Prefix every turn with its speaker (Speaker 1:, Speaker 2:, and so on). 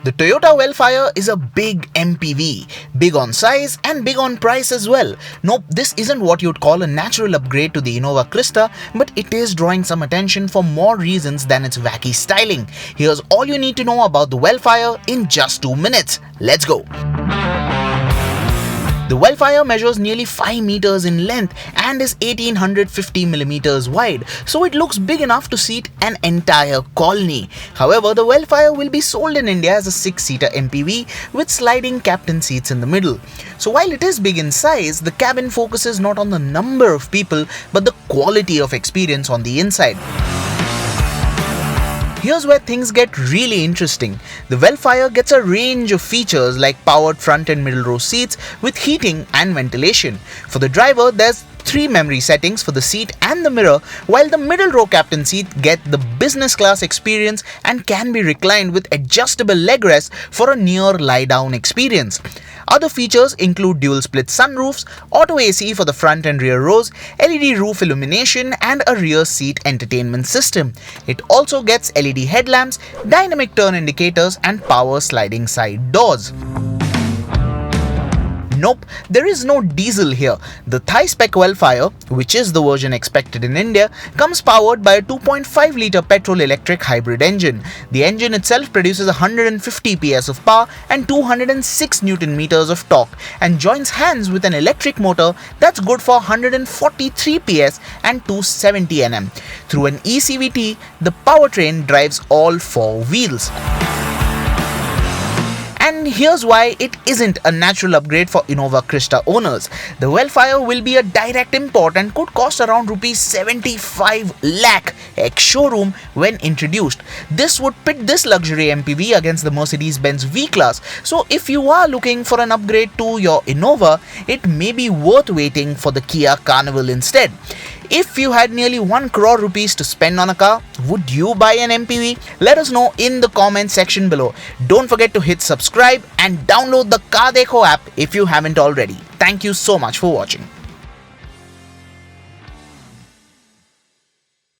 Speaker 1: The Toyota Vellfire is a big MPV, big on size and big on price as well. Nope, this isn't what you'd call a natural upgrade to the Innova Krista, but it is drawing some attention for more reasons than its wacky styling. Here's all you need to know about the Vellfire in just 2 minutes. Let's go! The Vellfire measures nearly 5 meters in length and is 1850 millimeters wide, so it looks big enough to seat an entire colony. However, the Vellfire will be sold in India as a 6-seater MPV with sliding captain seats in the middle. So while it is big in size, the cabin focuses not on the number of people but the quality of experience on the inside. Here's where things get really interesting. The Vellfire gets a range of features like powered front and middle row seats with heating and ventilation. For the driver, there's 3 memory settings for the seat and the mirror, while the middle row captain seat get the business class experience and can be reclined with adjustable leg rest for a near lie down experience. Other features include dual split sunroofs, auto AC for the front and rear rows, LED roof illumination and a rear seat entertainment system. It also gets LED headlamps, dynamic turn indicators and power sliding side doors. Nope, there is no diesel here. The India-spec Vellfire, which is the version expected in India, comes powered by a 2.5-litre petrol-electric hybrid engine. The engine itself produces 150 PS of power and 206 Nm of torque and joins hands with an electric motor that's good for 143 PS and 270 Nm. Through an eCVT, the powertrain drives all 4 wheels. And here's why it isn't a natural upgrade for Innova Krista owners. The Vellfire will be a direct import and could cost around rupees 75 lakh ex-showroom when introduced. This would pit this luxury MPV against the Mercedes-Benz V-Class. So if you are looking for an upgrade to your Innova, it may be worth waiting for the Kia Carnival instead. If you had nearly 1 crore rupees to spend on a car, would you buy an MPV? Let us know in the comment section below. Don't forget to hit subscribe and download the CarDekho app if you haven't already. Thank you so much for watching.